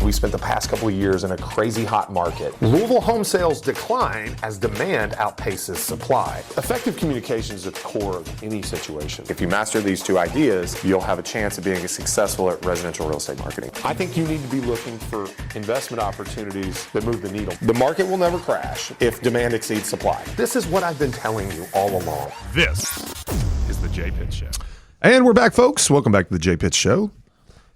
We spent the past couple of years in a crazy hot market. Louisville home sales decline as demand outpaces supply. Effective communication is at the core of any situation. If you master these two ideas, you'll have a chance of being successful at residential real estate marketing. I think you need to be looking for investment opportunities that move the needle. The market will never crash if demand exceeds supply. This is what I've been telling you all along. This is the Jay Pitts Show. And we're back, folks. Welcome back to the Jay Pitts Show,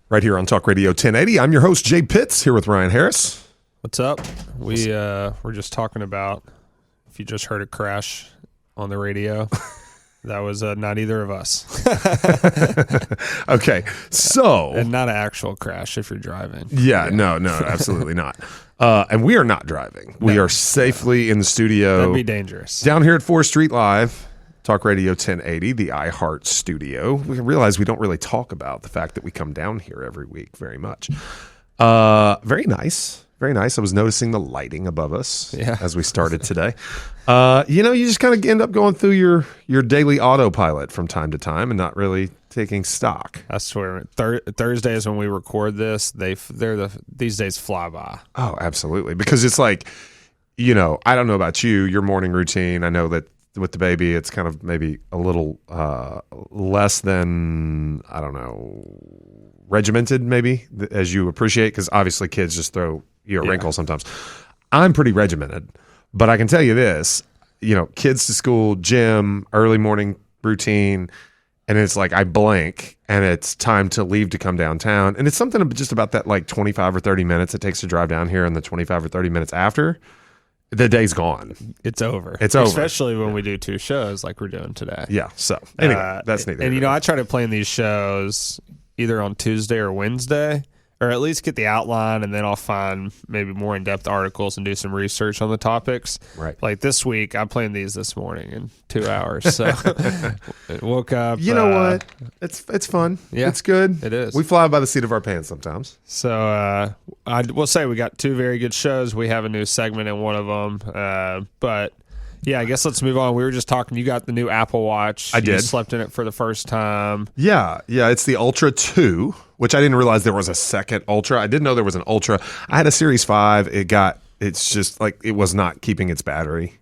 right here on Talk Radio 1080. I'm your host, Jay Pitts, here with Ryan Harris. What's up? We're just talking about, if you just heard a crash on the radio, that was not either of us. Okay, so... And not an actual crash if you're driving. Yeah, no, absolutely not. And we are not driving. We are safely in the studio. That'd be dangerous. Down here at 4th Street Live, Talk Radio 1080, the iHeart studio. We realize we don't really talk about the fact that we come down here every week very much. Very nice. Very nice. I was noticing the lighting above us as we started today. You just kind of end up going through your daily autopilot from time to time and not really taking stock. I swear, Thursdays when we record this, these days fly by. Oh, absolutely. Because it's like, I don't know about you, your morning routine. I know that with the baby, it's kind of maybe a little less than, I don't know, regimented maybe, as you appreciate, because obviously kids just throw you a wrinkle sometimes. I'm pretty regimented, but I can tell you this, kids to school, gym, early morning routine, and it's like I blink and it's time to leave to come downtown. And it's something just about that like 25 or 30 minutes it takes to drive down here, and the 25 or 30 minutes after, the day's gone. It's over. It's over. Especially when we do two shows like we're doing today. Yeah. So anyway, that's neither. And I try to plan these shows either on Tuesday or Wednesday, or at least get the outline, and then I'll find maybe more in-depth articles and do some research on the topics. Right. Like this week, I planned these this morning in 2 hours. So woke up. You know what? It's fun. Yeah, it's good. It is. We fly by the seat of our pants sometimes. So I will say we got two very good shows. We have a new segment in one of them. But yeah, I guess let's move on. We were just talking. You got the new Apple Watch. I did. You slept in it for the first time. Yeah. It's the Ultra 2, which I didn't realize there was a second Ultra. I didn't know there was an Ultra. I had a Series 5. It's just like it was not keeping its battery.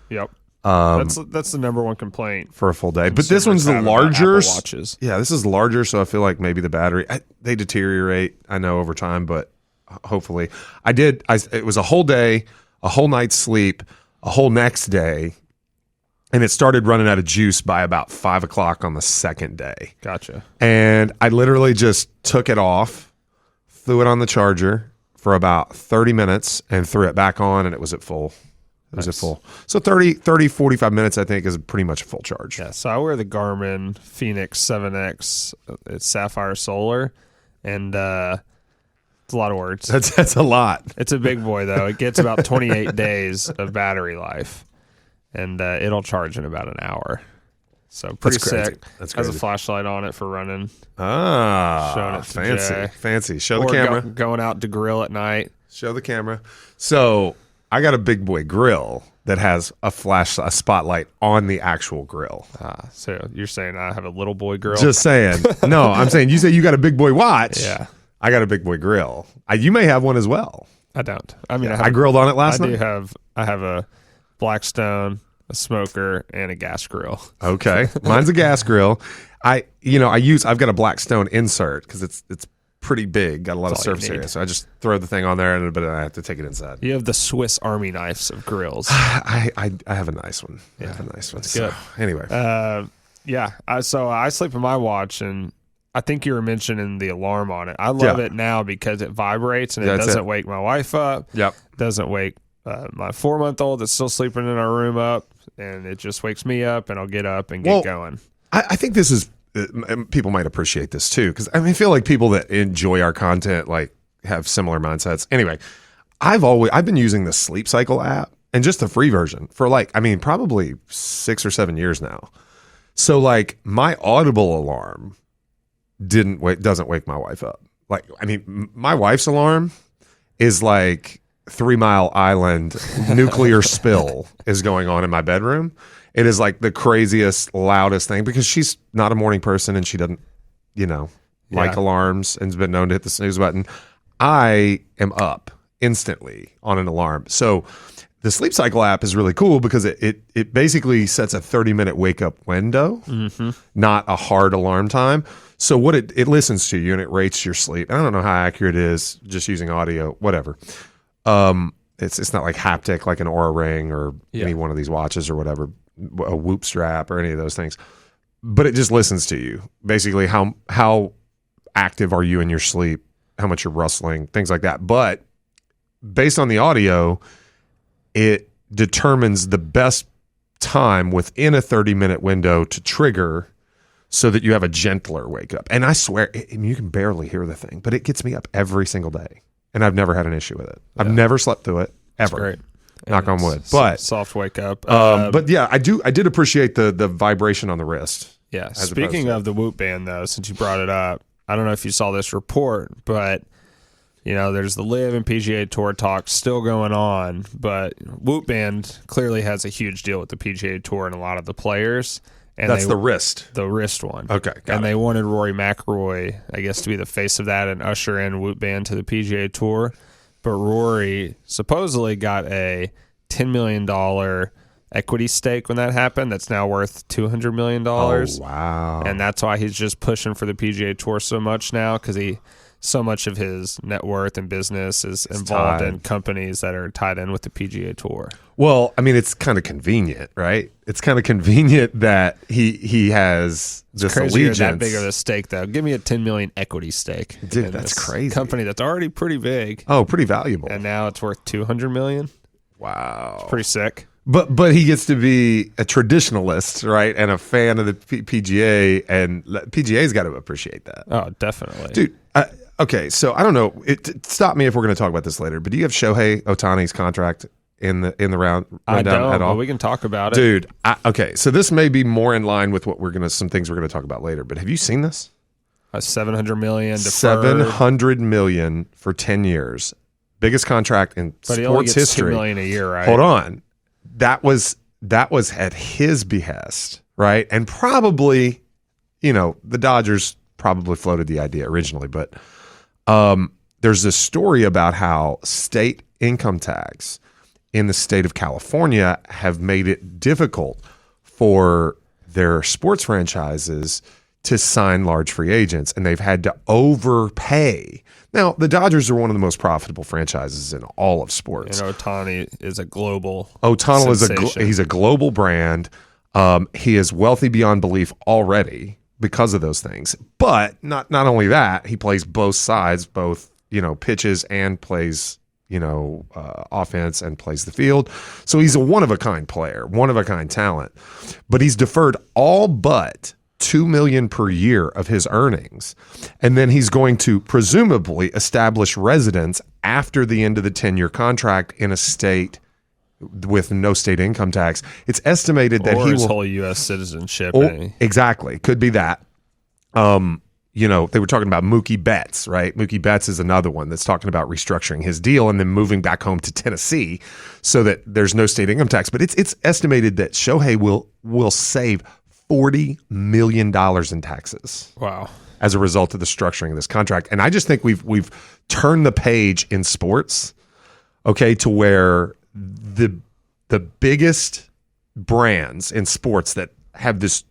Yep. That's the number one complaint for a full day. But this one's the larger. Apple Watches. Yeah, this is larger, so I feel like maybe the battery they deteriorate. I know over time, but hopefully, it was a whole day, a whole night's sleep, a whole next day, and it started running out of juice by about 5 o'clock on the second day. Gotcha. And I literally just took it off, threw it on the charger for about 30 minutes, and threw it back on, and it was at full. It was at full. So 30, 45 minutes, I think, is pretty much a full charge. Yeah, so I wear the Garmin Phoenix 7X. It's Sapphire Solar, and it's a lot of words. That's a lot. It's a big boy, though. It gets about 28 days of battery life, and it'll charge in about an hour. So pretty sick. That's crazy. Has a flashlight on it for running. Ah, showing it to Jay. Fancy. Show the camera. Going out to grill at night. Show the camera. So I got a big boy grill that has a spotlight on the actual grill. So you're saying I have a little boy grill? Just saying. No, I'm saying you say you got a big boy watch. Yeah. I got a big boy grill. You may have one as well. I don't. I mean, I grilled on it last night. I have a Blackstone, a smoker, and a gas grill. Okay. Mine's a gas grill. I've got a Blackstone insert because it's pretty big, got a lot of surface area. So I just throw the thing on there, but I have to take it inside. You have the Swiss Army knives of grills. I have a nice one. Yeah, I have a nice one. That's so, good. Anyway. So I sleep in my watch, and I think you were mentioning the alarm on it. I love it now because it vibrates, and it doesn't wake my wife up. Yep. Doesn't wake my 4-month-old that's still sleeping in our room up, and it just wakes me up, and I'll get up and get going. I think this is people might appreciate this too, because I feel like people that enjoy our content like have similar mindsets. Anyway, I've been using the Sleep Cycle app, and just the free version for probably 6 or 7 years now. So like my Audible alarm doesn't wake my wife up. My wife's alarm is like 3 Mile Island nuclear spill is going on in my bedroom. It is like the craziest, loudest thing because she's not a morning person and she doesn't, like alarms and has been known to hit the snooze button. I am up instantly on an alarm. So the Sleep Cycle app is really cool because it basically sets a 30-minute wake up window, not a hard alarm time. So what it listens to you and it rates your sleep. I don't know how accurate it is just using audio, whatever. It's not like haptic like an Oura Ring or any one of these watches or whatever, a Whoop strap or any of those things. But it just listens to you. Basically, how active are you in your sleep, how much you're rustling, things like that. But based on the audio, it determines the best time within a 30-minute window to trigger so that you have a gentler wake up. And I swear, you can barely hear the thing, but it gets me up every single day. And I've never had an issue with it. I've never slept through it, ever. That's great. Knock on wood. But soft wake up. but yeah, I did appreciate the vibration on the wrist. Yeah. Speaking of the Whoop band, though, since you brought it up, I don't know if you saw this report, but there's the Live and PGA Tour talk still going on. But Whoop band clearly has a huge deal with the PGA Tour and a lot of the players. And That's the wrist. The wrist one. Okay, got And it. they wanted Rory McIlroy, I guess, to be the face of that and usher in Whoop band to the PGA Tour. But Rory supposedly got a $10 million equity stake when that happened. That's now worth $200 million. Oh, wow. And that's why he's just pushing for the PGA Tour so much now, because so much of his net worth and business is involved in companies that are tied in with the PGA Tour. Well, I mean, it's kind of convenient, right? It's kind of convenient that he has this Crazy allegiance. that big of a stake, though. Give me a $10 million equity stake. Dude, in that's this crazy. Company that's already pretty big, Oh, pretty valuable. and now it's worth $200 million. Wow. Pretty sick. But he gets to be a traditionalist, right? And a fan of the PGA, and PGA's got to appreciate that. Oh, definitely. Dude, okay, so I don't know. Stop me if we're going to talk about this later, but do you have Shohei Ohtani's contract in the rundown I don't, at all? but we can talk about it. Dude, okay, so this may be more in line with what some things we're going to talk about later, but have you seen this? $700 million deferred. $700 million for 10 years. Biggest contract in But he only sports gets history. $2 million a year, right? Hold on. That was at his behest, right? And probably, the Dodgers probably floated the idea originally, but there's this story about how state income tax in the state of California have made it difficult for their sports franchises to sign large free agents, and they've had to overpay. Now, the Dodgers are one of the most profitable franchises in all of sports. And Ohtani is a global Ohtani sensation. he's a global brand. He is wealthy beyond belief already because of those things. But not only that, he plays both sides, both pitches and plays offense and plays the field. So he's a one of a kind player, one of a kind talent. But he's deferred all but $2 million per year of his earnings, and then he's going to presumably establish residence after the end of the 10-year contract in a state with no state income tax. It's estimated that or he his will whole U.S. citizenship. exactly could be that. They were talking about Mookie Betts, right? Mookie Betts is another one that's talking about restructuring his deal and then moving back home to Tennessee so that there's no state income tax. But it's estimated that Shohei will save $40 million in taxes. Wow. As a result of the structuring of this contract. And I just think we've turned the page in sports, okay, to where the biggest brands in sports that have this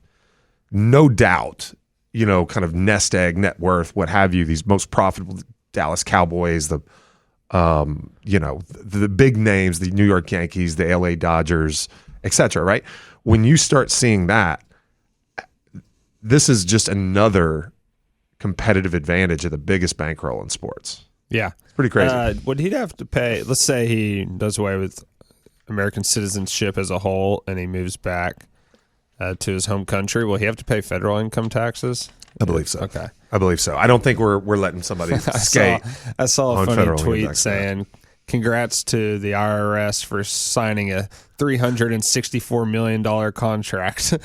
no doubt, kind of nest egg, net worth, what have you, these most profitable Dallas Cowboys, the big names, the New York Yankees, the LA Dodgers, etc., right? When you start seeing that, this is just another competitive advantage of the biggest bankroll in sports. Yeah. It's pretty crazy. Would he have to pay, let's say he does away with American citizenship as a whole and he moves back to his home country, will he have to pay federal income taxes? I believe so. Okay. I believe so. I don't think we're letting somebody skate. I saw a on funny federal tweet income tax. saying, congrats to the IRS for signing a $364 million contract with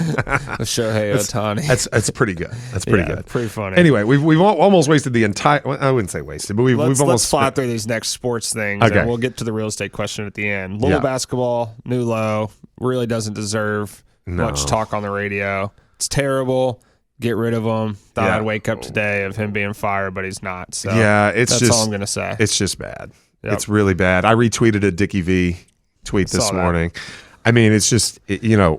Shohei Ohtani. That's pretty good. That's pretty good. Pretty funny. Anyway, we've almost wasted the entire. Well, I wouldn't say wasted, but we've almost let's fly through these next sports things, Okay. and we'll get to the real estate question at the end. Louisville basketball, new low, really doesn't deserve much talk on the radio. It's terrible. get rid of him. Thought Yeah. I'd wake up today of him being fired, but he's not. So Yeah, that's all I'm going to say. It's just bad. Yep. It's really bad. I retweeted a Dickie V tweet this Saw that. morning. I mean, it's just,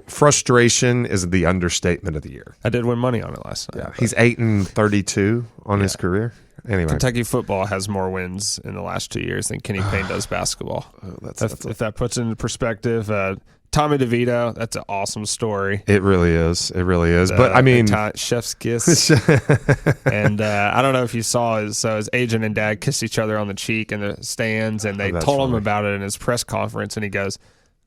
frustration is the understatement of the year. I did win money on it last night. Yeah, he's 8-32 on his career. Anyway, Kentucky football has more wins in the last 2 years than Kenny Payne does basketball. If that puts it into perspective, Tommy DeVito, that's an awesome story. it really is. It really is. But I mean, chef's kiss. And I don't know if you saw his agent and dad kissed each other on the cheek in the stands, and they that's told him funny. about it in his press conference, and he goes,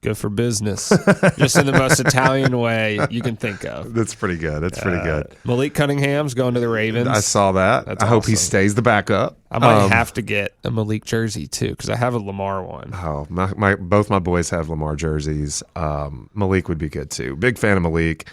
"Good for business," just in the most Italian way you can think of. that's pretty good. That's pretty good. Malik Cunningham's going to the Ravens. I saw that. That's I hope he awesome. stays the backup. I might have to get a Malik jersey too because I have a Lamar one. Oh, both my boys have Lamar jerseys. Malik would be good too. Big fan of Malik.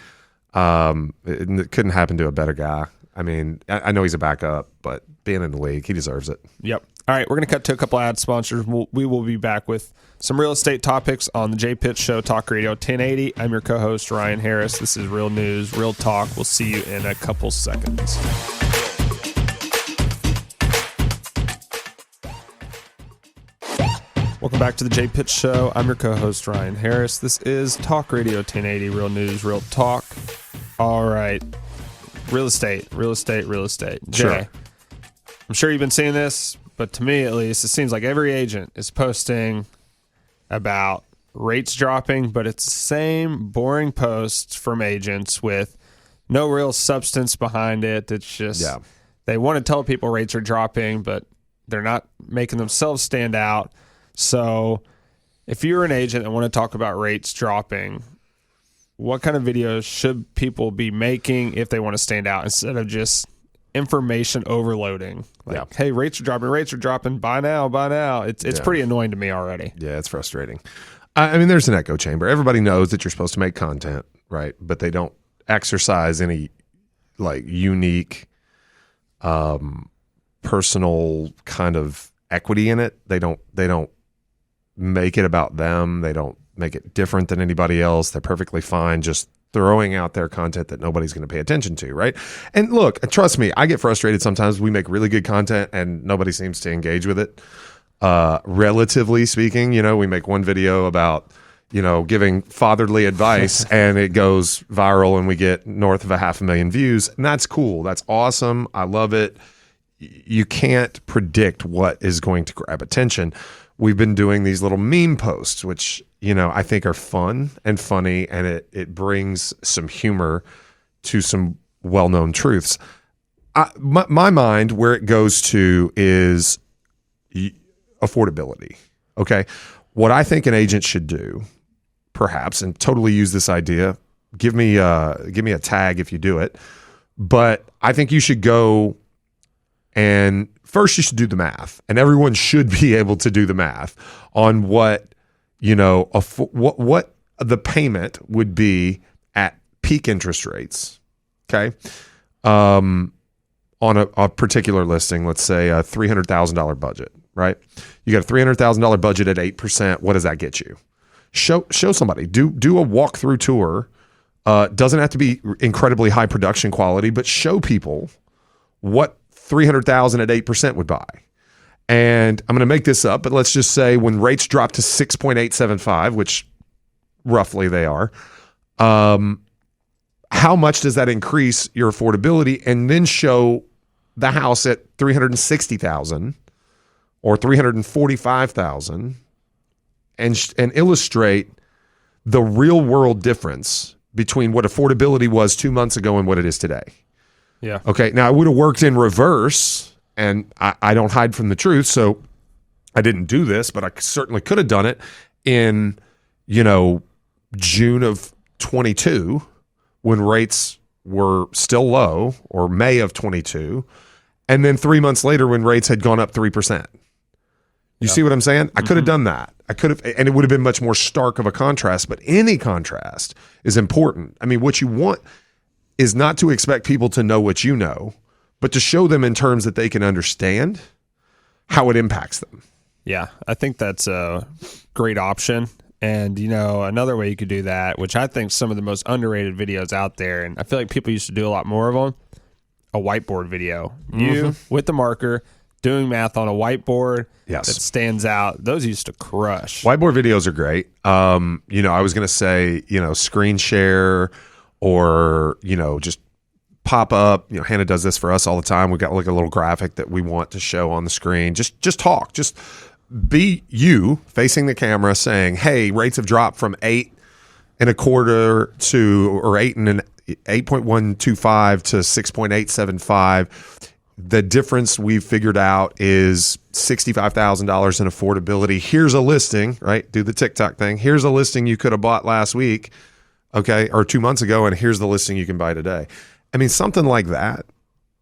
It couldn't happen to a better guy. I mean, I know he's a backup, but being in the league, he deserves it. Yep. All right, we're going to cut to a couple ad sponsors. We will be back with some real estate topics on the Jay Pitts Show, Talk Radio 1080. I'm your co-host, Ryan Harris. This is Real News, Real Talk. We'll see you in a couple seconds. Welcome back to the Jay Pitts Show. I'm your co-host, Ryan Harris. This is Talk Radio 1080, Real News, Real Talk. All right. Real estate. Jay, Sure. I'm sure you've been seeing this, but to me at least, it seems like every agent is posting about rates dropping, but it's the same boring posts from agents with no real substance behind it. It's just they want to tell people rates are dropping, but they're not making themselves stand out. So if you're an agent and want to talk about rates dropping, what kind of videos should people be making if they want to stand out instead of just information overloading? Like, hey, rates are dropping, buy now. It's pretty annoying to me already. Yeah, it's frustrating. I mean, there's an echo chamber. Everybody knows that you're supposed to make content, right? But they don't exercise any like unique personal kind of equity in it. They don't make it about them. They don't make it different than anybody else. They're perfectly fine just throwing out their content that nobody's going to pay attention to, right? And look, trust me, I get frustrated sometimes. We make really good content and nobody seems to engage with it. Relatively speaking, we make one video about, giving fatherly advice and it goes viral and we get north of 500,000 views. And that's cool. That's awesome. I love it. You can't predict what is going to grab attention. We've been doing these little meme posts, which, I think are fun and funny, and it brings some humor to some well-known truths. My mind, where it goes to is affordability. Okay. What I think an agent should do, perhaps, and totally use this idea, give me a tag if you do it, but I think you should go and first you should do the math, and everyone should be able to do the math on what what the payment would be at peak interest rates. Okay. On a particular listing, let's say a $300,000 budget, right? You got a $300,000 budget at 8%. What does that get you? Show somebody, do a walkthrough tour. Doesn't have to be incredibly high production quality, but show people what $300,000 at 8% would buy. And I'm going to make this up, but let's just say when rates drop to 6.875, which roughly they are, how much does that increase your affordability? And then show the house at 360,000 or 345,000 and illustrate the real world difference between what affordability was 2 months ago and what it is today. Yeah. Okay. Now, it would have worked in reverse, and I don't hide from the truth, so I didn't do this, but I certainly could have done it in, June of 22 when rates were still low, or May of 22, and then 3 months later when rates had gone up 3%. You see what I'm saying? I could have done that. I could have, and it would have been much more stark of a contrast, but any contrast is important. I mean, what you want is not to expect people to know what you know, but to show them in terms that they can understand how it impacts them. Yeah, I think that's a great option. And, another way you could do that, which I think some of the most underrated videos out there, and I feel like people used to do a lot more of them, a whiteboard video. You, with the marker, doing math on a whiteboard Yes. that stands out. Those used to crush. Whiteboard videos are great. I was going to say, screen share or, just pop up. Hannah does this for us all the time. We've got like a little graphic that we want to show on the screen. Just talk. Just be you facing the camera saying, hey, rates have dropped from 8.25 to, or 8.125 to 6.875. The difference we've figured out is $65,000 in affordability. Here's a listing, right? Do the TikTok thing. Here's a listing you could have bought last week, okay, or 2 months ago, and here's the listing you can buy today. I mean, something like that,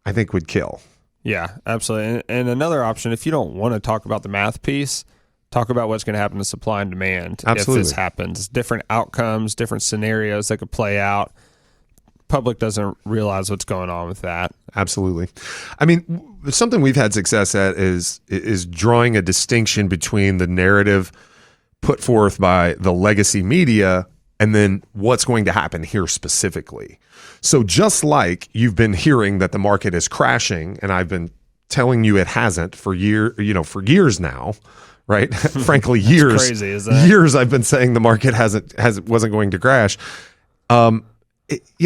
I think would kill. Yeah, absolutely. And another option, if you don't want to talk about the math piece, talk about what's going to happen to supply and demand Absolutely. if this happens. Different outcomes, different scenarios that could play out. Public doesn't realize what's going on with that. Absolutely. I mean, something we've had success at is drawing a distinction between the narrative put forth by the legacy media and then what's going to happen here specifically. So just like you've been hearing that the market is crashing, and I've been telling you it hasn't for years now, right? Frankly, years. Crazy, is that? Years I've been saying the market wasn't going to crash. I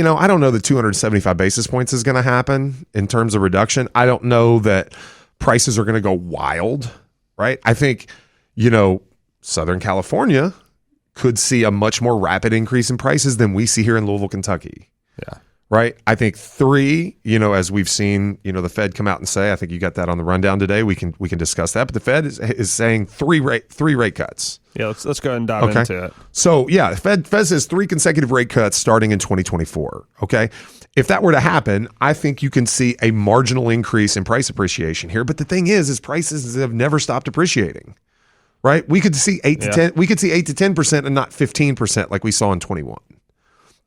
don't know that 275 basis points is going to happen in terms of reduction. I don't know that prices are going to go wild, right? I think, Southern California could see a much more rapid increase in prices than we see here in Louisville, Kentucky. Yeah. Right. I think 3, as we've seen, the Fed come out and say, I think you got that on the rundown today. We can discuss that. But the Fed is saying three rate cuts. Yeah, let's go ahead and dive into it. So yeah, Fed says 3 consecutive rate cuts starting in 2024. Okay. If that were to happen, I think you can see a marginal increase in price appreciation here. But the thing is prices have never stopped appreciating. Right? We could see 8 to 10. We could see 8 to 10% and not 15% like we saw in 21.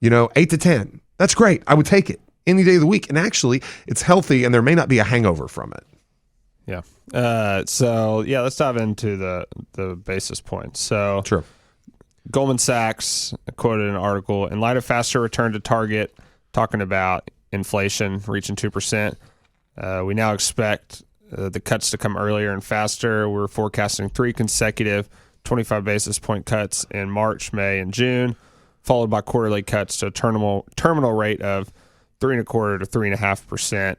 8 to 10. That's great. I would take it any day of the week. And actually, it's healthy and there may not be a hangover from it. Yeah. Let's dive into the basis points. So Sure. Goldman Sachs quoted an article, in light of faster return to target, talking about inflation reaching 2%. We now expect the cuts to come earlier and faster. We're forecasting 3 consecutive 25 basis point cuts in March, May, and June, followed by quarterly cuts to a terminal rate of 3.25% to 3.5%,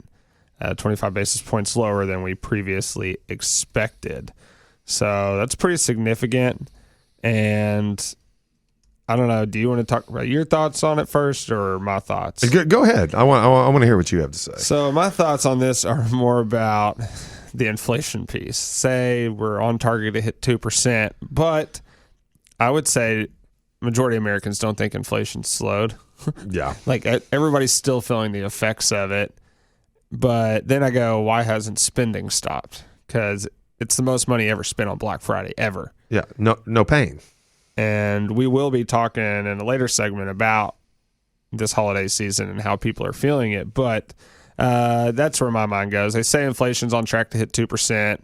25 basis points lower than we previously expected. So that's pretty significant. And I don't know, do you want to talk about your thoughts on it first or my thoughts? Go ahead. I want to hear what you have to say. So my thoughts on this are more about the inflation piece. Say we're on target to hit 2%, but I would say majority of Americans don't think inflation's slowed. Yeah. Like everybody's still feeling the effects of it. But then I go, why hasn't spending stopped? Because it's the most money ever spent on Black Friday ever. Yeah. No pain. And we will be talking in a later segment about this holiday season and how people are feeling it. But that's where my mind goes. They say inflation's on track to hit 2%,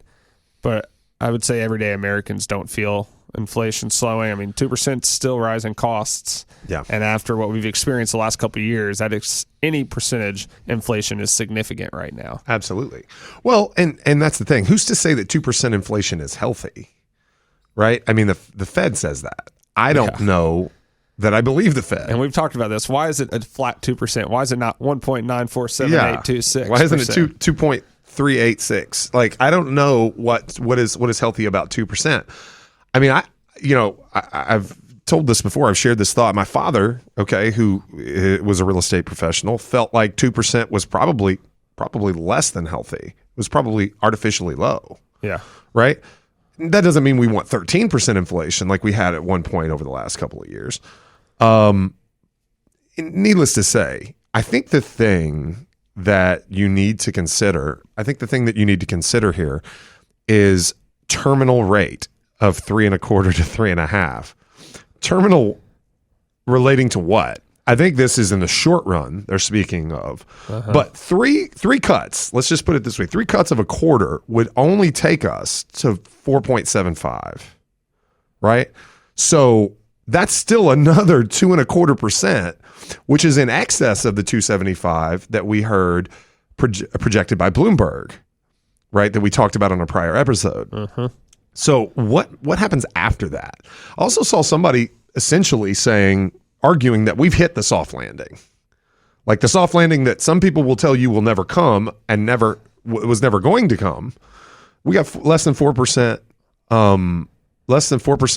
but I would say everyday Americans don't feel inflation slowing. I mean, 2% still rising costs. Yeah. And after what we've experienced the last couple of years, any percentage inflation is significant right now. Absolutely. Well, and that's the thing. Who's to say that 2% inflation is healthy? Right? I mean, the Fed says that. I don't know that I believe the Fed. And we've talked about this. Why is it a flat 2%? Why is it not 1.947826? Why isn't it 2.386? Like, I don't know what is healthy about 2%. I mean, I've told this before. I've shared this thought. My father, who was a real estate professional, felt like 2% was probably less than healthy. It was probably artificially low. Yeah. Right? That doesn't mean we want 13% inflation like we had at one point over the last couple of years. Needless to say, I think the thing that you need to consider here is terminal rate of 3.25 to 3.5. Terminal relating to what? I think this is in the short run they're speaking of. But three cuts, let's just put it this way, 3 cuts of a quarter would only take us to 4.75, right? So that's still another 2.25%, which is in excess of the 275 that we heard projected by Bloomberg, right? That we talked about on a prior episode. So what happens after that? I also saw somebody essentially arguing that we've hit the soft landing. Like the soft landing that some people will tell you will never come and was never going to come. We got less than 4%,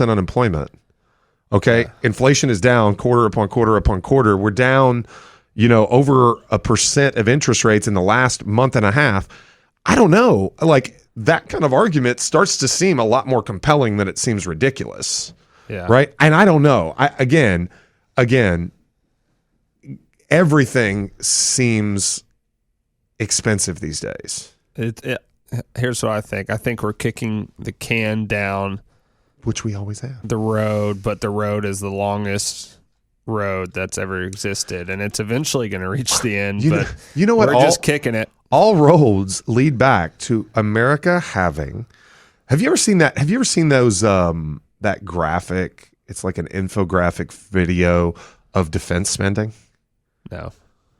unemployment. Okay. Yeah. Inflation is down quarter upon quarter upon quarter. We're down, over 1% of interest rates in the last month and a half. I don't know. Like that kind of argument starts to seem a lot more compelling than it seems ridiculous. Yeah. Right. And I don't know. Again, everything seems expensive these days. Here's what I think. I think we're kicking the can down, which we always have, the road, but the road is the longest road that's ever existed, and it's eventually going to reach the end. You know what? We're just kicking it. All roads lead back to America having. Have you ever seen that? Have you ever seen those that graphic? It's like an infographic video of defense spending. No.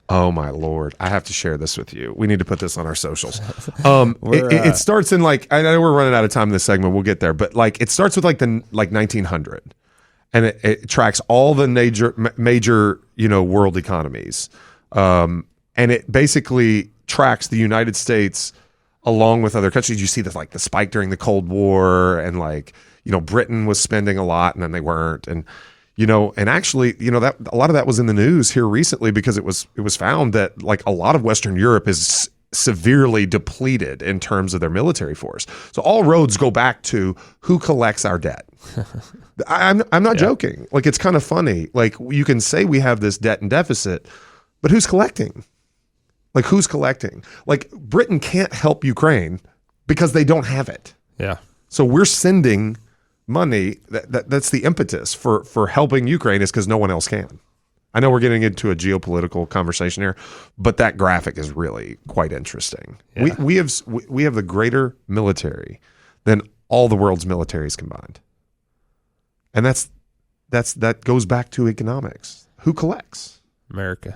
Oh my Lord. I have to share this with you. We need to put this on our socials. It starts in I know we're running out of time in this segment. We'll get there, but it starts with 1900 and it tracks all the major, world economies. And it basically tracks the United States along with other countries. You see the spike during the Cold War and Britain was spending a lot and then they weren't. And and actually, that a lot of that was in the news here recently because it was found that a lot of Western Europe is severely depleted in terms of their military force. So all roads go back to who collects our debt. I'm not joking. It's kind of funny. You can say we have this debt and deficit, but who's collecting? Who's collecting? Britain can't help Ukraine because they don't have it. Yeah. So we're sending money. That's the impetus for helping Ukraine is because no one else can. I know we're getting into a geopolitical conversation here, but that graphic is really quite interesting. Yeah. We have the greater military than all the world's militaries combined, and that goes back to economics. Who collects? America.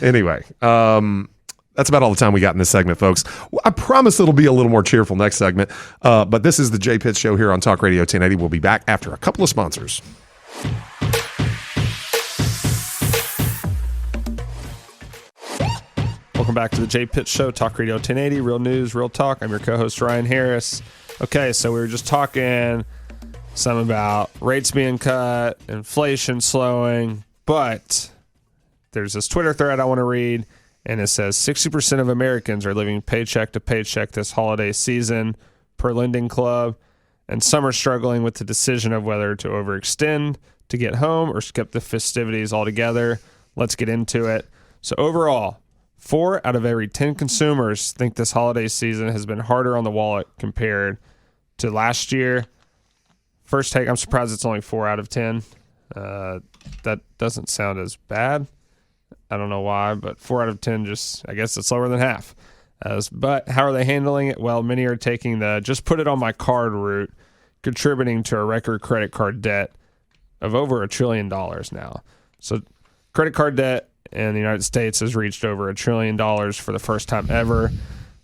Anyway, that's about all the time we got in this segment, folks. I promise it'll be a little more cheerful next segment. But this is the Jay Pitts Show here on Talk Radio 1080. We'll be back after a couple of sponsors. Welcome back to the Jay Pitts Show, Talk Radio 1080, real news, real talk. I'm your co-host, Ryan Harris. Okay, so we were just talking some about rates being cut, inflation slowing, but there's this Twitter thread I want to read. And it says 60% of Americans are living paycheck to paycheck this holiday season per Lending Club, and some are struggling with the decision of whether to overextend to get home or skip the festivities altogether. Let's get into it. So overall, 4 out of every 10 consumers think this holiday season has been harder on the wallet compared to last year. First take, I'm surprised it's only 4 out of 10. That doesn't sound as bad. I don't know why, but 4 out of 10, I guess it's lower than half. But how are they handling it? Well, many are taking the just put it on my card route, contributing to a record credit card debt of over $1 trillion now. So credit card debt in the United States has reached over $1 trillion for the first time ever.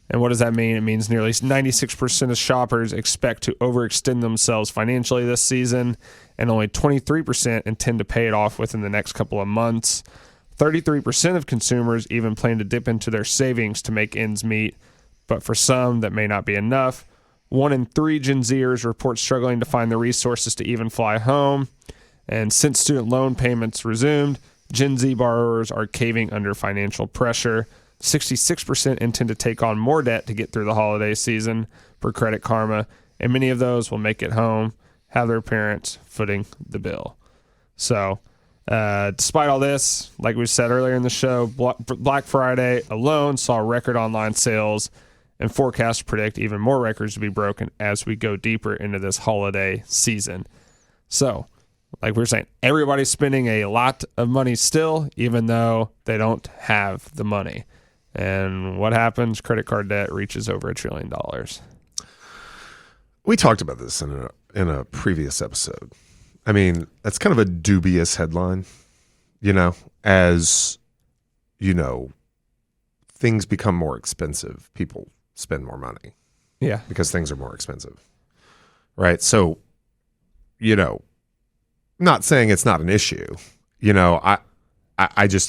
And what does that mean? It means nearly 96% of shoppers expect to overextend themselves financially this season, and only 23% intend to pay it off within the next couple of months. 33% of consumers even plan to dip into their savings to make ends meet, but for some, that may not be enough. 1 in 3 Gen Zers report struggling to find the resources to even fly home. And since student loan payments resumed, Gen Z borrowers are caving under financial pressure. 66% intend to take on more debt to get through the holiday season per Credit Karma, and many of those will make it home, have their parents footing the bill. So, despite all this, like we said earlier in the show, Black Friday alone saw record online sales, and forecasts predict even more records to be broken as we go deeper into this holiday season. So, like we were saying, everybody's spending a lot of money still, even though they don't have the money. And what happens? Credit card debt reaches over $1 trillion. We talked about this in in a previous episode. I mean, that's kind of a dubious headline, as things become more expensive, people spend more money. Yeah. Because things are more expensive. Right? So, not saying it's not an issue. I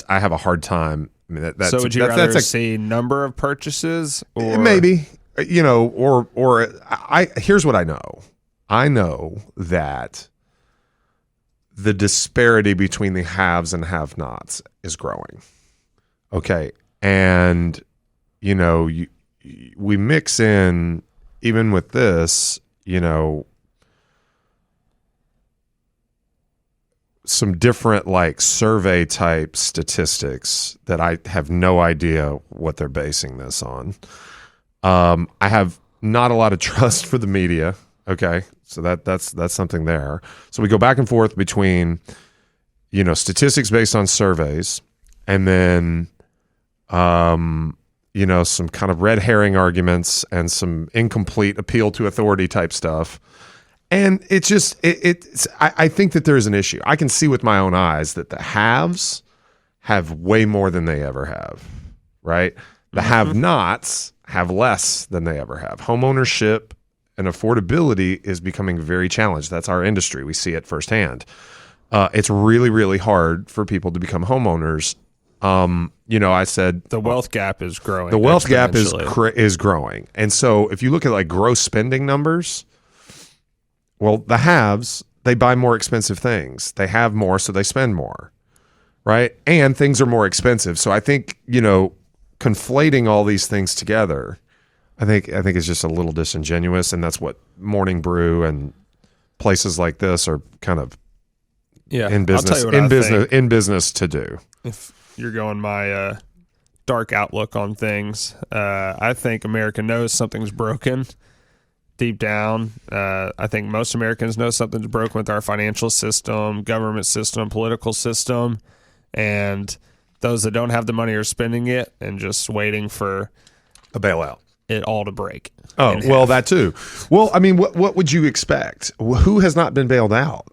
have a hard time. I mean, so would you rather see number of purchases or maybe, or here's what I know. I know that the disparity between the haves and have-nots is growing. Okay. And, we mix in, even with this, some different like survey type statistics that I have no idea what they're basing this on. I have not a lot of trust for the media. Okay. So that's something there. So we go back and forth between, statistics based on surveys and then, some kind of red herring arguments and some incomplete appeal to authority type stuff. And it's just, I think that there's an issue. I can see with my own eyes that the haves have way more than they ever have, right? The have-nots have less than they ever have. Homeownership and affordability is becoming very challenged. That's our industry. We see it firsthand. It's really, really hard for people to become homeowners. I said the wealth gap is growing. The wealth gap is growing. And so if you look at like gross spending numbers, well, the haves, they buy more expensive things. They have more, so they spend more, right? And things are more expensive. So I think, conflating all these things together, I think it's just a little disingenuous, and that's what Morning Brew and places like this are kind of in business to do. If you're going my dark outlook on things, I think America knows something's broken. Deep down, I think most Americans know something's broken with our financial system, government system, political system, and those that don't have the money are spending it and just waiting for a bailout, it all to break. Oh, well, that too. Well, I mean, what would you expect? Who has not been bailed out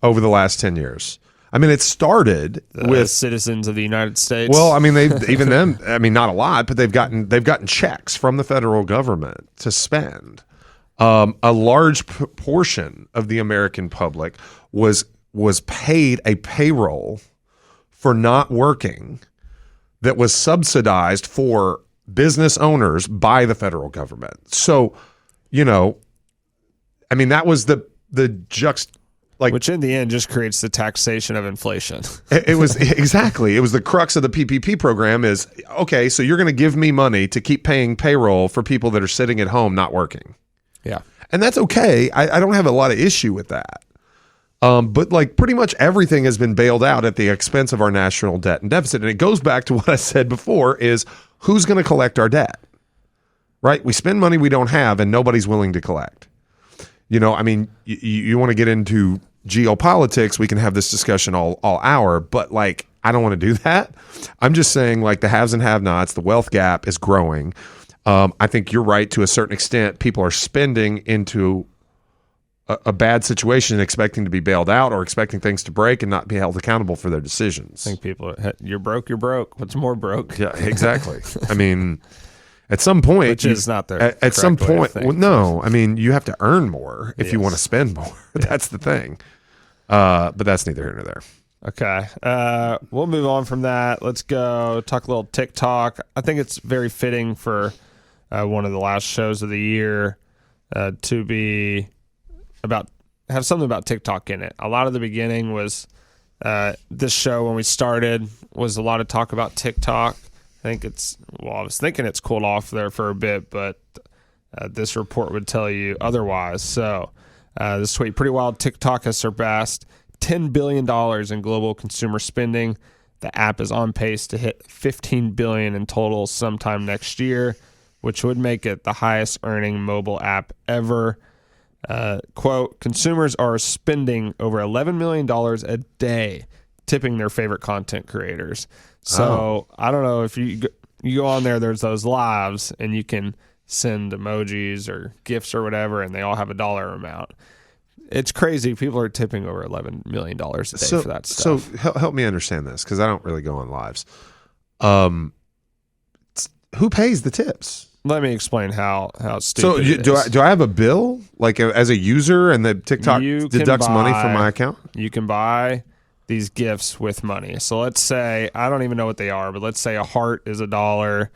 over the last 10 years? I mean, it started with citizens of the United States. Well, I mean, even them. I mean, not a lot, but they've gotten checks from the federal government to spend. A large portion of the American public was paid a payroll for not working that was subsidized for business owners by the federal government. So, I mean, that was which in the end just creates the taxation of inflation. It was exactly. It was the crux of the PPP program is, okay, so you're going to give me money to keep paying payroll for people that are sitting at home not working. Yeah. And that's okay. I don't have a lot of issue with that. But like pretty much everything has been bailed out at the expense of our national debt and deficit. And it goes back to what I said before is who's going to collect our debt, right? We spend money we don't have and nobody's willing to collect. I mean, you want to get into geopolitics, we can have this discussion all hour, but like, I don't want to do that. I'm just saying like the haves and have-nots, the wealth gap is growing. I think you're right to a certain extent. People are spending into a bad situation, expecting to be bailed out or expecting things to break and not be held accountable for their decisions. I think people you're broke. What's more broke? Yeah, exactly. I mean, at some point, which is not there. At some point, well, no. I mean, you have to earn more if you want to spend more. That's the thing. But that's neither here nor there. Okay. We'll move on from that. Let's go talk a little TikTok. I think it's very fitting for one of the last shows of the year to be have something about TikTok in it. A lot of the beginning was this show when we started was a lot of talk about TikTok. I was thinking it's cooled off there for a bit, but this report would tell you otherwise. So this tweet, pretty wild. TikTok has surpassed $10 billion in global consumer spending. The app is on pace to hit $15 billion in total sometime next year, which would make it the highest earning mobile app ever. Quote, consumers are spending over $11 million a day tipping their favorite content creators. So I don't know if you go on there, there's those lives and you can send emojis or gifts or whatever, and they all have a dollar amount. It's crazy. People are tipping over $11 million a day for that stuff. So help me understand this, because I don't really go on lives. Who pays the tips? Let me explain how stupid it is. Do I have a bill like as a user, and the TikTok deducts money from my account? You can buy these gifts with money. So let's say, I don't even know what they are, but let's say a heart is $1,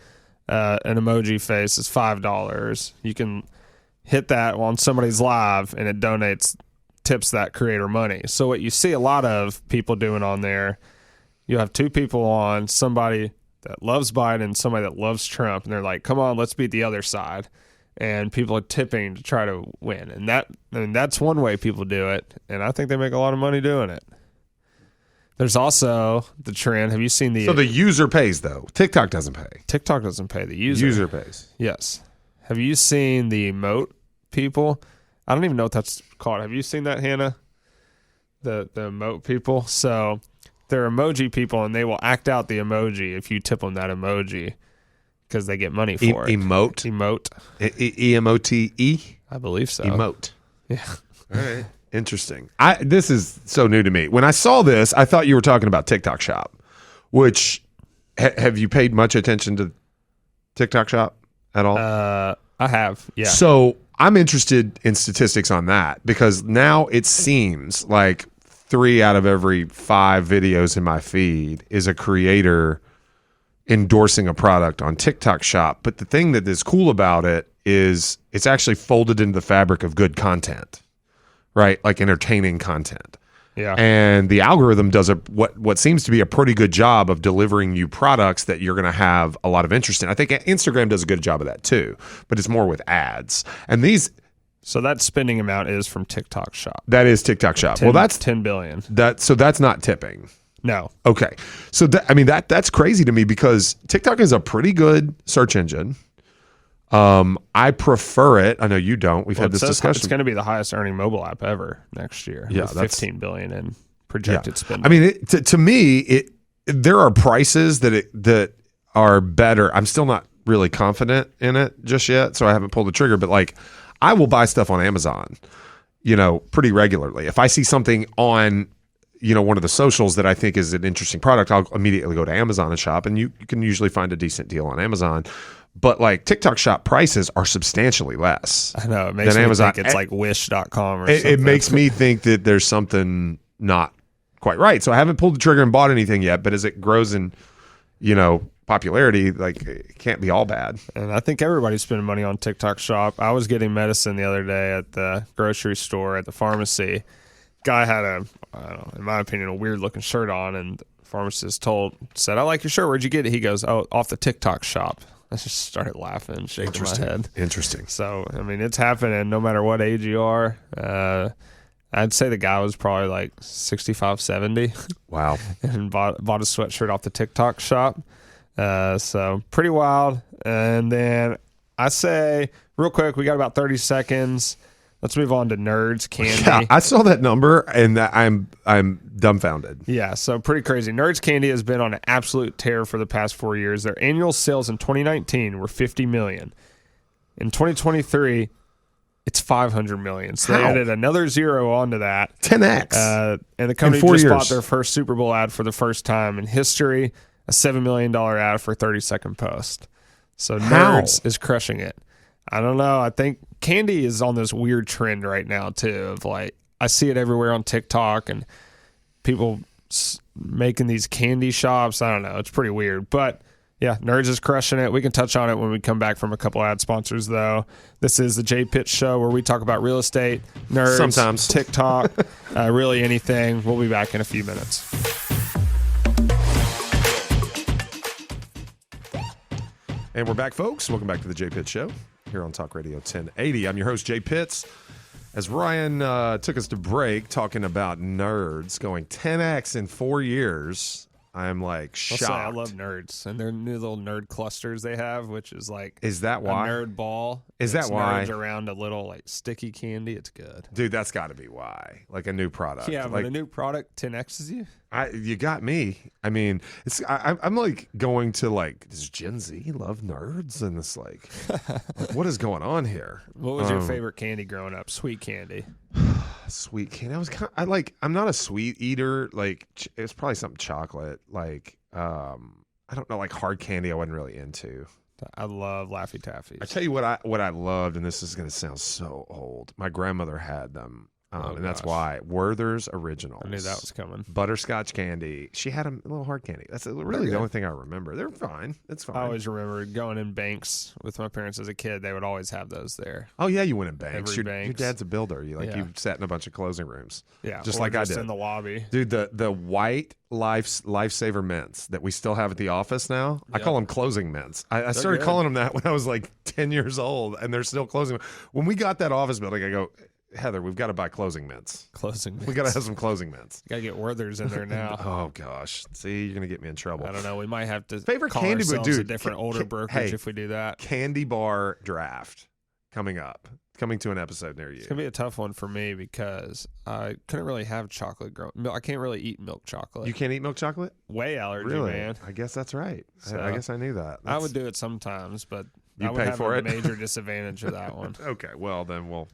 an emoji face is $5. You can hit that on somebody's live, and it tips that creator money. So what you see a lot of people doing on there, you have two people on, somebody that loves Biden and somebody that loves Trump, and they're like, come on, let's beat the other side. And people are tipping to try to win. And that's one way people do it, and I think they make a lot of money doing it. There's also the trend. Have you seen So the user pays, though. TikTok doesn't pay. TikTok doesn't pay. The user. User pays. Yes. Have you seen the emote people? I don't even know what that's called. Have you seen that, Hannah? The emote people? So they're emoji people, and they will act out the emoji if you tip them that emoji because they get money for it. Emote? Emote. E-M-O-T-E? I believe so. Emote. Yeah. All right. Interesting. This is so new to me. When I saw this, I thought you were talking about TikTok Shop, which have you paid much attention to TikTok Shop at all? I have, yeah. So I'm interested in statistics on that, because now it seems like 3 out of every 5 videos in my feed is a creator endorsing a product on TikTok Shop. But the thing that is cool about it is it's actually folded into the fabric of good content. Right, like entertaining content. Yeah. And the algorithm does what seems to be a pretty good job of delivering you products that you're going to have a lot of interest in. I think Instagram does a good job of that too, but it's more with ads. And so that spending amount is from TikTok Shop. That is TikTok Shop. 10, well, that's 10 billion. So that's not tipping. No. Okay. So that's crazy to me, because TikTok is a pretty good search engine. I prefer it. I know you don't. We've had this discussion. It's going to be the highest earning mobile app ever next year. Yeah, with that's $15 billion in projected spending. I mean, to me, there are prices that are better. I'm still not really confident in it just yet, so I haven't pulled the trigger. But like, I will buy stuff on Amazon, pretty regularly. If I see something on, one of the socials that I think is an interesting product, I'll immediately go to Amazon and shop, and you can usually find a decent deal on Amazon. But like TikTok Shop prices are substantially less. I know. It makes me think it's like wish.com or something. It makes me think that there's something not quite right. So I haven't pulled the trigger and bought anything yet, but as it grows in, popularity, like, it can't be all bad. And I think everybody's spending money on TikTok Shop. I was getting medicine the other day at the grocery store at the pharmacy. Guy had in my opinion, a weird looking shirt on, and the pharmacist said, I like your shirt. Where'd you get it? He goes, oh, off the TikTok Shop. I just started laughing, shaking my head. Interesting. So, I mean, it's happening no matter what age you are. I'd say the guy was probably like 65, 70. Wow. And bought a sweatshirt off the TikTok Shop. So, pretty wild. And then I say, real quick, we got about 30 seconds. Let's move on to Nerds Candy. Yeah, I saw that number, and I'm dumbfounded. Yeah, so pretty crazy. Nerds Candy has been on an absolute tear for the past 4 years. Their annual sales in 2019 were $50 million. In 2023, it's $500 million. So they added another zero onto that. 10x. And the company just bought their first Super Bowl ad for the first time in history, a $7 million ad for a 30-second post. So Nerds is crushing it. I don't know. I think candy is on this weird trend right now, too, of like, I see it everywhere on TikTok and people making these candy shops. I don't know. It's pretty weird. But yeah, Nerds is crushing it. We can touch on it when we come back from a couple ad sponsors, though. This is the Jay Pitts Show, where we talk about real estate, nerds, sometimes TikTok, really anything. We'll be back in a few minutes. And we're back, folks. Welcome back to the Jay Pitts Show here on Talk Radio 1080. I'm your host, Jay Pitts. As Ryan took us to break talking about Nerds going 10x in 4 years, I'm like shocked. I love Nerds and their new little nerd clusters they have, which is like is that why? A nerd ball. Is that why? Nerds around a little like sticky candy. It's good, dude. That's got to be why. Like a new product. Yeah, like, but a new product 10x's you. You got me. I mean, I'm like going to like, does Gen Z love nerds? And it's like what is going on here? What was your favorite candy growing up? Sweet candy. Sweet candy. I'm not a sweet eater. Like it's probably something chocolate. Like I don't know, like hard candy I wasn't really into. I love Laffy Taffies. I tell you what I loved, and this is going to sound so old. My grandmother had them, and that's why Werther's Originals. I knew that was coming. Butterscotch candy. She had a little hard candy. That's really the only thing I remember. They're fine. It's fine. I always remember going in banks with my parents as a kid. They would always have those there. Oh yeah, you went in banks. Your Banks. dad's a builder. You sat in a bunch of closing rooms. Yeah, just or like I did in the lobby. Dude, the white lifesaver mints that we still have at the office now. I call them closing mints. I started calling them that when I was like 10 years old, and they're still closing. When we got that office building, I go, Heather, we've got to buy closing mints. Closing mints. We got to have some closing mints. Got to get Werther's in there now. Oh gosh, see, you're gonna get me in trouble. I don't know. We might have to Favorite call candy, ourselves but dude, a different older brokerage if we do that. Candy bar draft coming to an episode near you. It's gonna be a tough one for me because I couldn't really have chocolate I can't really eat milk chocolate. You can't eat milk chocolate? Way allergy, Really? man. I guess that's right. So, I guess I knew that. I would do it sometimes, but You I would pay have for a it? major disadvantage of that one. Okay, well then we'll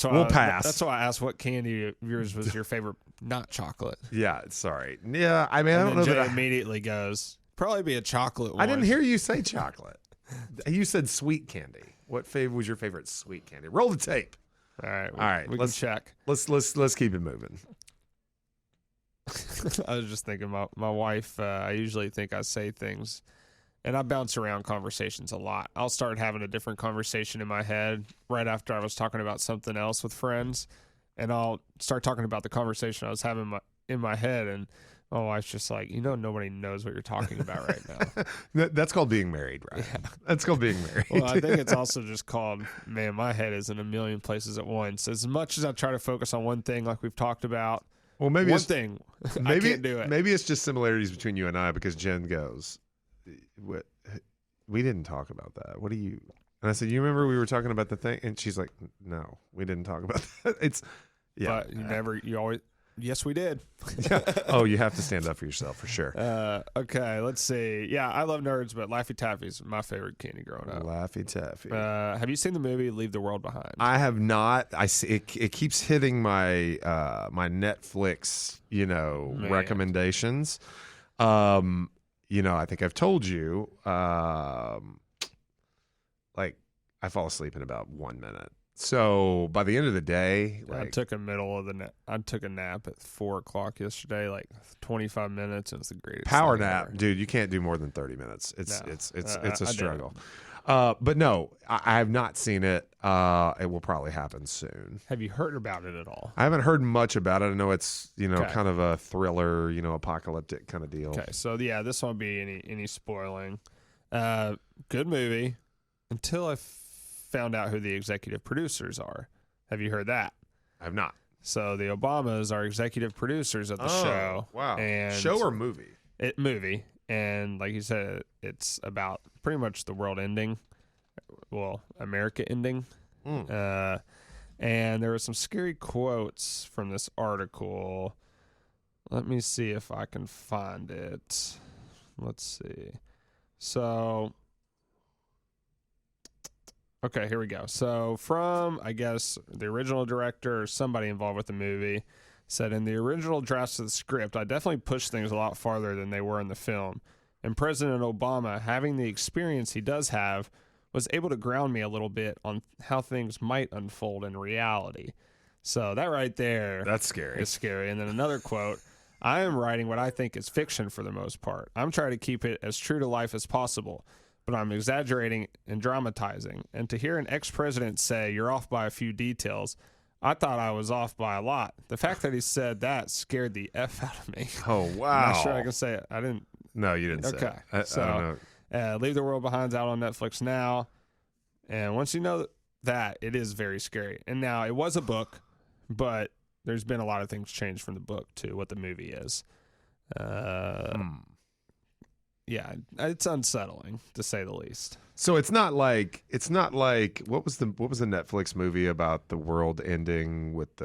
We'll pass. That's why I asked what candy of yours was your favorite, not chocolate. Yeah, sorry. Yeah, I mean, I And don't know then that Jay immediately goes, probably be a chocolate one. I didn't hear you say chocolate. You said sweet candy. What was your favorite sweet candy? Roll the tape. All right. All right, We can check. Let's keep it moving. I was just thinking, my wife, I usually think I say things, and I bounce around conversations a lot. I'll start having a different conversation in my head right after I was talking about something else with friends, and I'll start talking about the conversation I was having in my head, and my wife's just like, nobody knows what you're talking about right now. That's called being married, right? Yeah. That's called being married. Well, I think it's also just called, man, my head is in a million places at once. As much as I try to focus on one thing like we've talked about, well, maybe I can't do it. Maybe it's just similarities between you and I, because Jen goes, we didn't talk about that. What do you? And I said, you remember we were talking about the thing? And she's like, no, we didn't talk about that. It's, yeah. But you always, yes, we did. Yeah. Oh, you have to stand up for yourself for sure. Okay, let's see. Yeah, I love nerds, but Laffy Taffy is my favorite candy growing up. Laffy Taffy. Have you seen the movie Leave the World Behind? I have not. I see it keeps hitting my my Netflix, recommendations. I think I've told you, like I fall asleep in about 1 minute. So by the end of the day, I took a nap at 4:00 yesterday, like 25 minutes, and it's the greatest power thing nap, ever. dude. You can't do more than 30 minutes. It's a I struggle. But no, I have not seen it. It will probably happen soon. Have you heard about it at all? I haven't heard much about it. I know it's Okay. kind of a thriller, apocalyptic kind of deal. Okay, so yeah, this won't be any spoiling. Good movie until I found out who the executive producers are. Have you heard that? I have not. So the Obamas are executive producers of the show. Wow. And Show or movie? Movie. And like you said, it's about pretty much the world ending. Well, America ending. And there were some scary quotes from this article. Let me see if I can find it. Let's see. So, okay, here we go. So from, I guess, the original director or somebody involved with the movie said, in the original drafts of the script, I definitely pushed things a lot farther than they were in the film. And President Obama, having the experience he does have, was able to ground me a little bit on how things might unfold in reality. So that right there, That's scary. is scary. And then another quote, I am writing what I think is fiction for the most part. I'm trying to keep it as true to life as possible, but I'm exaggerating and dramatizing. And to hear an ex-president say you're off by a few details, I thought I was off by a lot. The fact that he said that scared the F out of me. Oh, wow. I'm not sure I can say it. I didn't. No, you didn't say Okay. it. I don't know. Leave the World Behind's out on Netflix now. And once you know that, it is very scary. And now, it was a book, but there's been a lot of things changed from the book to what the movie is. Yeah, it's unsettling, to say the least. So it's not like what was the Netflix movie about the world ending with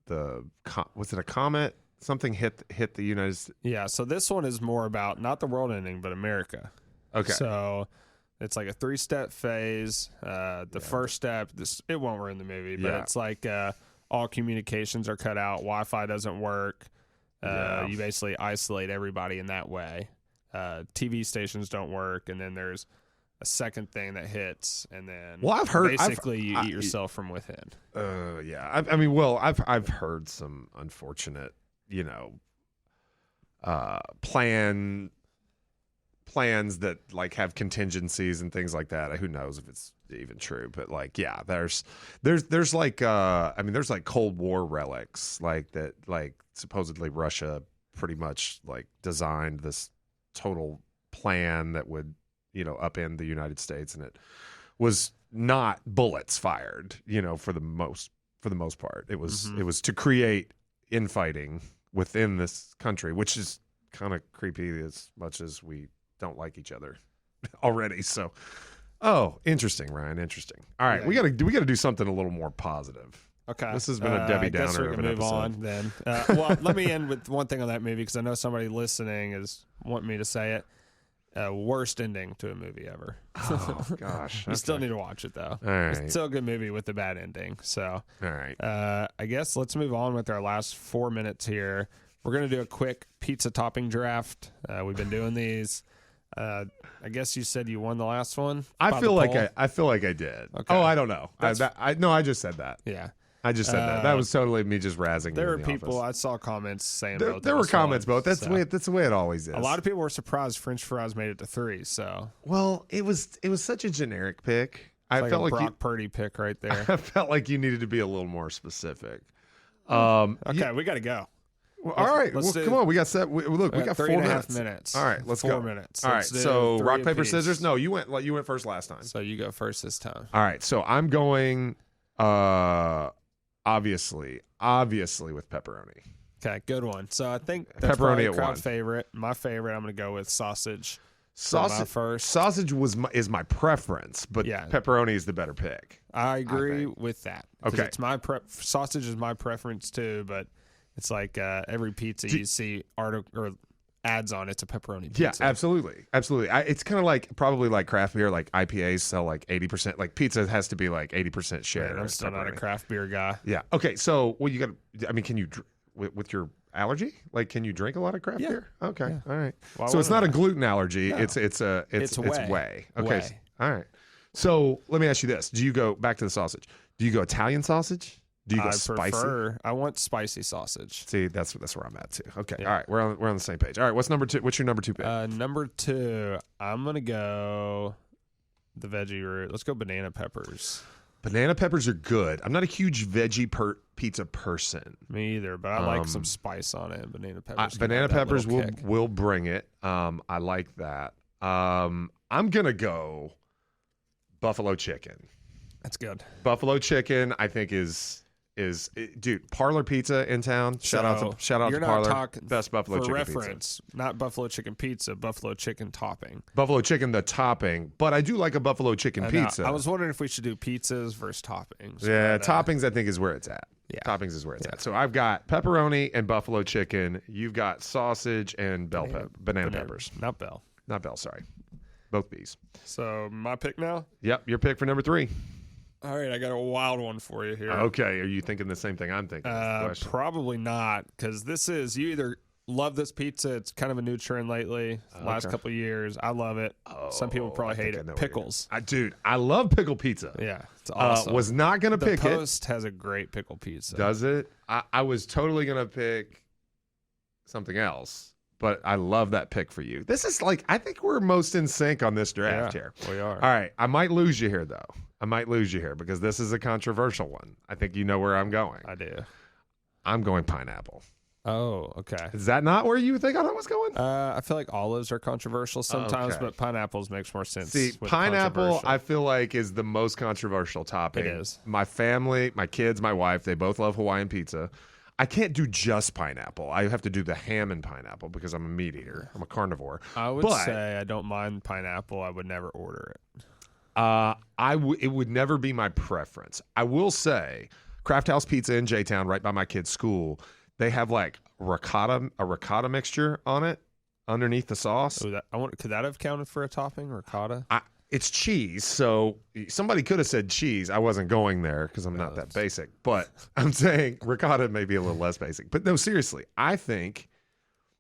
was it a comet? Something hit the United States. Yeah, so this one is more about not the world ending, but America. Okay. So it's like a 3-step phase. The first step, it won't ruin the movie, but Yeah. it's like all communications are cut out. Wi-Fi doesn't work. You basically isolate everybody in that way. TV stations don't work, and then there's a second thing that hits, and then basically you eat yourself from within. Yeah. I mean, well, I've heard some unfortunate, plans that like have contingencies and things like that. Who knows if it's even true, but like, yeah, there's like, there's like Cold War relics like that, like supposedly Russia pretty much like designed this total plan that would, upend the United States, and it was not bullets fired, for the most part. It was to create infighting within this country, which is kind of creepy as much as we don't like each other already. So, interesting, Ryan. Interesting. All right, we gotta do something a little more positive. Okay, this has been a Debbie Downer. I guess we can move on then. Well, let me end with one thing on that movie, because I know somebody listening is wanting me to say it. Worst ending to a movie ever. Oh gosh, you still need to watch it though. All right. It's still a good movie with a bad ending. So, all right. I guess let's move on with our last 4 minutes here. We're gonna do a quick pizza topping draft. We've been doing these. I guess you said you won the last one. I feel like I did. Okay. Oh, I don't know. I just said that. Yeah. I just said that. That was totally me just razzing. There you were in the people. office. I saw comments saying there were comments both. That's the way it always is. A lot of people were surprised French fries made it to 3. So it was such a generic pick. I felt like a Brock Purdy pick right there. I felt like you needed to be a little more specific. Okay, we got to go. Well, all right. Well, come on. We got set. We got 4 minutes. 3.5 minutes. All right, let's 4 go. minutes. All right. Let's So do rock 3 paper apiece. scissors. No, you went first last time. So you go first this time. All right. So I'm going. Obviously with pepperoni. Okay, good one. So I think that's Pepperoni probably a at crowd 1. favorite. My favorite, I'm going to go with sausage. Sausage is my preference, but pepperoni is the better pick. I agree with that. Okay, it's my sausage is my preference too, but it's like every pizza you see or ads on, it's a pepperoni pizza. Yeah, absolutely. It's kind of like probably like craft beer, like IPAs sell like 80%. Like pizza has to be like 80% share. Man, I'm still not a craft beer guy. Yeah. Okay. So you got. I mean, can you with your allergy? Like, can you drink a lot of craft beer? Okay. Yeah. All right. Well, so it's not a gluten allergy. No. It's whey. Okay. Whey. All right. So let me ask you this: do you go back to the sausage? Do you go Italian sausage? Do you go spicy? I want spicy sausage. See, that's where I'm at too. Okay. Yeah. All right. We're on the same page. All right. What's number 2? What's your number 2 pick? Number 2, I'm gonna go the veggie route. Let's go banana peppers. Banana peppers are good. I'm not a huge veggie pizza person. Me either, but I like some spice on it. Banana peppers. Banana peppers will bring it. I like that. I'm gonna go buffalo chicken. That's good. Buffalo chicken, I think dude, Parlor Pizza in town. Shout out to Parlor. Best buffalo chicken reference, pizza. Not buffalo chicken pizza, buffalo chicken topping. Buffalo chicken, the topping. But I do like a buffalo chicken pizza. I was wondering if we should do pizzas versus toppings. Yeah, toppings I think is where it's at. Yeah. Toppings is where it's at. So I've got pepperoni and buffalo chicken. You've got sausage and banana peppers. Not bell. Not bell, sorry. Both B's. So my pick now? Yep, your pick for number 3. All right, I got a wild one for you here. Okay, are you thinking the same thing I'm thinking? Probably not, because you either love this pizza. It's kind of a new trend lately. Last couple of years, I love it. Some people probably hate it. Pickles, dude, I love pickle pizza. Yeah, it's awesome. Was not gonna pick it. The Post has a great pickle pizza. Does it? I was totally gonna pick something else, but I love that pick for you. This is like, I think we're most in sync on this draft here. We are. All right, I might lose you here though. Because this is a controversial one. I think you know where I'm going. I do. I'm going pineapple. Oh, okay. Is that not where you think I was going? I feel like olives are controversial sometimes, but pineapples makes more sense. See, pineapple, I feel like, is the most controversial topping. It is. My family, my kids, my wife, they both love Hawaiian pizza. I can't do just pineapple. I have to do the ham and pineapple because I'm a meat eater. I'm a carnivore. I would say I don't mind pineapple. I would never order it. It would never be my preference. I will say, Craft House Pizza in J-Town, right by my kid's school, they have like a ricotta mixture on it underneath the sauce. Could that have counted for a topping, ricotta? it's cheese. So somebody could have said cheese. I wasn't going there because I'm not that basic. But I'm saying ricotta may be a little less basic. But no, seriously, I think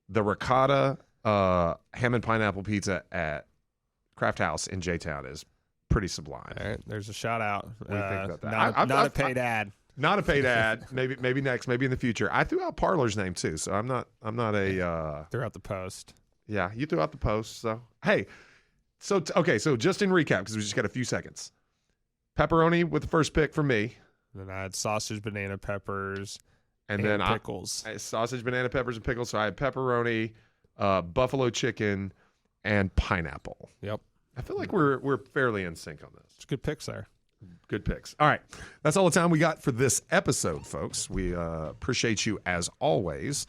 the ricotta ham and pineapple pizza at Craft House in J-Town is pretty sublime. All right, there's a shout out. What do you think about that? Not a paid ad. Not a paid ad. Maybe next. Maybe in the future. I threw out Parlor's name too, so I'm not a. Throughout the post. Yeah, you threw out the post. So hey, so just in recap because we just got a few seconds. Pepperoni with the first pick for me. Then I had sausage, banana, peppers, and then pickles. I sausage, banana, peppers, and pickles. So I had pepperoni, buffalo chicken, and pineapple. Yep. I feel like we're fairly in sync on this. It's good picks there. Good picks. All right. That's all the time we got for this episode, folks. We appreciate you as always.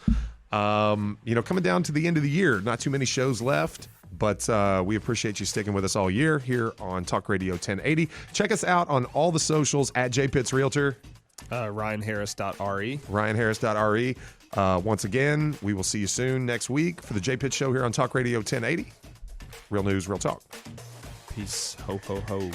Coming down to the end of the year, not too many shows left, but we appreciate you sticking with us all year here on Talk Radio 1080. Check us out on all the socials at JPitts Realtor. RyanHarris.re. RyanHarris.re. Once again, we will see you soon next week for the JPitts Show here on Talk Radio 1080. Real news, real talk. Peace. Ho, ho, ho.